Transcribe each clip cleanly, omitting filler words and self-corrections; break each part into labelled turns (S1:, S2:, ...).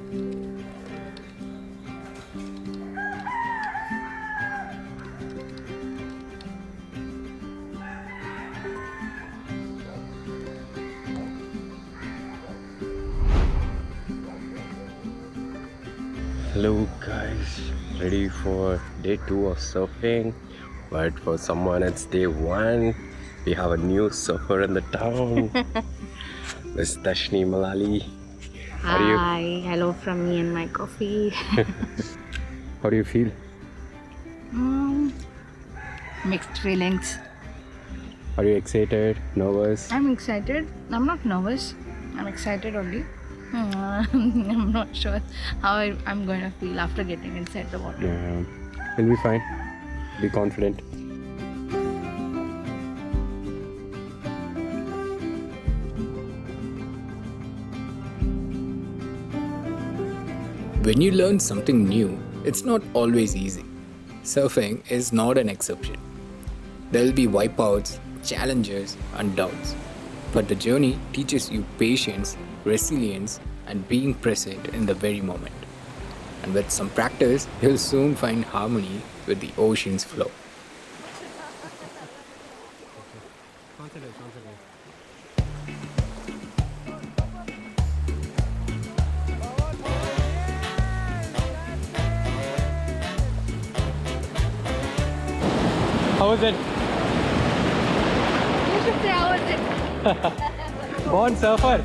S1: Hello guys, ready for day 2 of surfing, but for someone it's day 1. We have a new surfer in the town. Miss Dashni Malali. How do you?
S2: Hi, hello from me and my coffee.
S1: How do you feel?
S2: Mixed feelings.
S1: Are you excited? Nervous?
S2: I'm excited. I'm not nervous. I'm excited only. I'm not sure how I'm going to feel after getting inside the water.
S1: Yeah, we'll be fine. Be confident.
S3: When you learn something new, it's not always easy. Surfing is not an exception. There'll be wipeouts, challenges, and doubts. But the journey teaches you patience, resilience, and being present in the very moment. And with some practice, you'll soon find harmony with the ocean's flow.
S1: How was it?
S2: You should say how was it?
S1: Born surfer.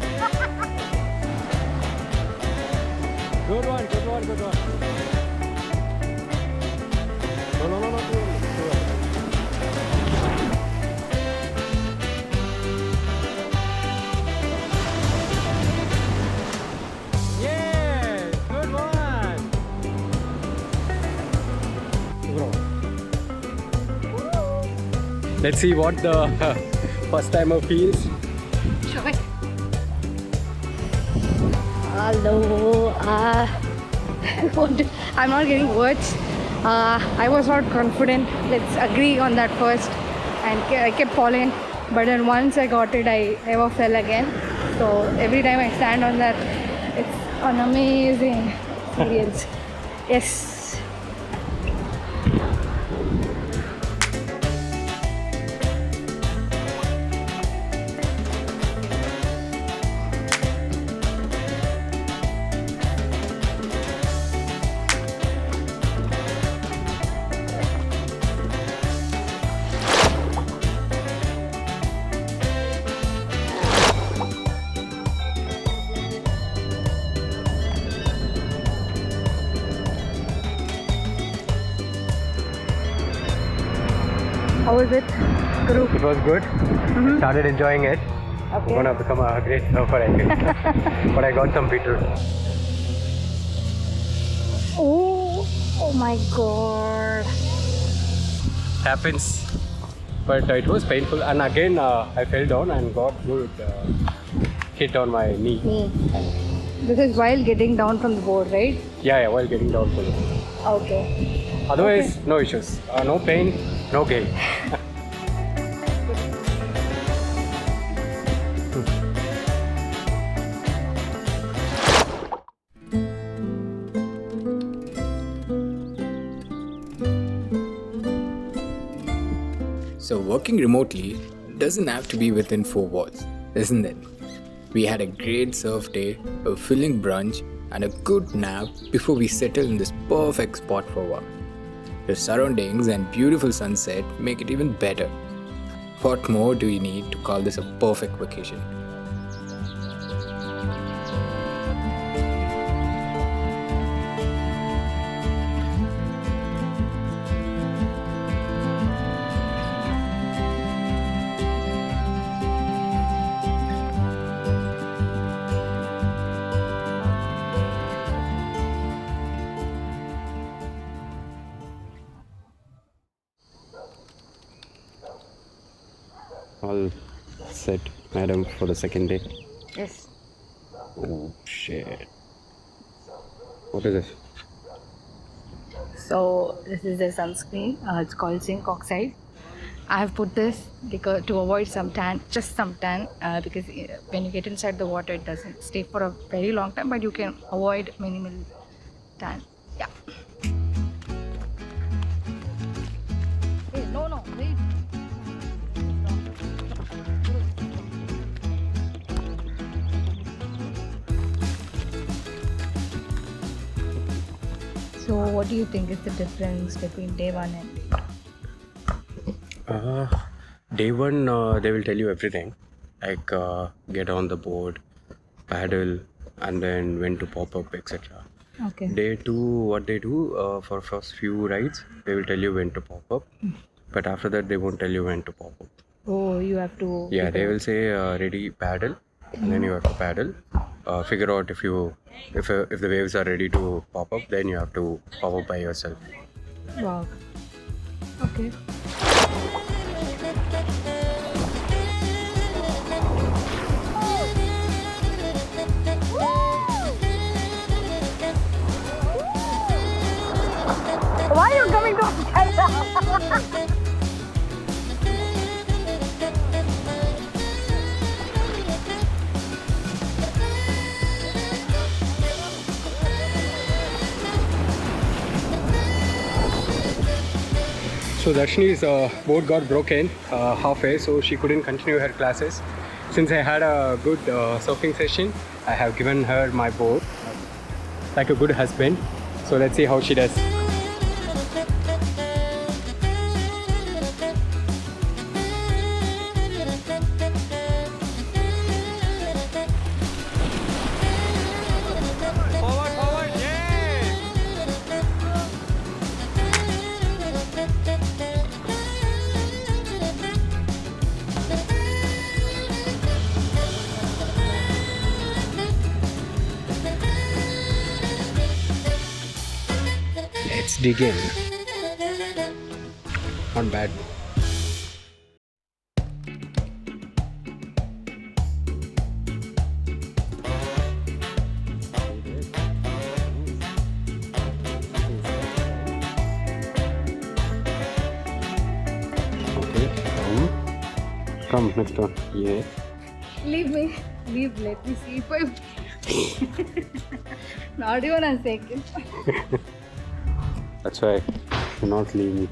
S1: Good one. No. Yes, good one. Let's see what the first timer feels.
S2: Show it. Hello. I'm not getting words. I was not confident. Let's agree on that first. And I kept falling. But then once I got it, I never fell again. So every time I stand on that, it's an amazing experience. Yes. How was it, Guru?
S1: It was good. I started enjoying it. I'm
S2: Okay.
S1: gonna become a great surfer, I think. But I got some bitter.
S2: Oh my god.
S1: Happens. But it was painful. And again, I fell down and got good hit on my knee.
S2: This is while getting down from the board, right?
S1: Yeah, while getting down fully.
S2: Okay.
S1: Otherwise, no issues. No pain, no gain.
S3: So, working remotely doesn't have to be within four walls, isn't it? We had a great surf day, a filling brunch, and a good nap before we settled in this perfect spot for work. The surroundings and beautiful sunset make it even better. What more do you need to call this a perfect vacation?
S1: All set, madam, for the second day.
S2: Yes.
S1: Oh, shit. What is this?
S2: So this is the sunscreen. It's called zinc oxide. I have put this because to avoid some tan, just some tan, because when you get inside the water, it doesn't stay for a very long time, but you can avoid minimal tan. Yeah. Hey, no, no, wait. So, what do you think is the difference between day one and day two?
S1: Day one, they will tell you everything, like get on the board, paddle, and then when to pop up, etc.
S2: Okay.
S1: Day two, what they do for first few rides, they will tell you when to pop up, but after that they won't tell you when to pop up.
S2: Oh, you have to.
S1: Yeah, they
S2: figure
S1: will
S2: out.
S1: say ready paddle, and then you have to paddle. Figure out if the waves are ready to pop up, then you have to pop up by yourself.
S2: Wow. Okay. Why are you coming to Canada?
S1: So Darshini's boat got broken halfway, so she couldn't continue her classes. Since I had a good surfing session, I have given her my boat like a good husband. So let's see how she does. Let's dig in. Not bad. Okay, come next one. Yeah.
S2: Leave me. Leave. Let me see if I. Not even a second.
S1: That's why do not leave me.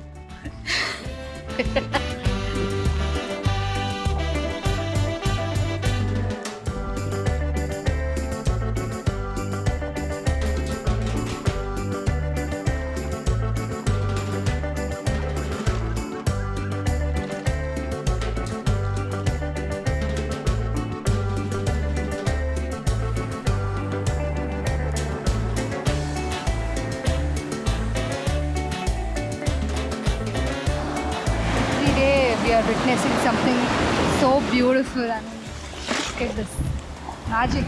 S2: Every day we are witnessing something so beautiful. I mean, look at this magic.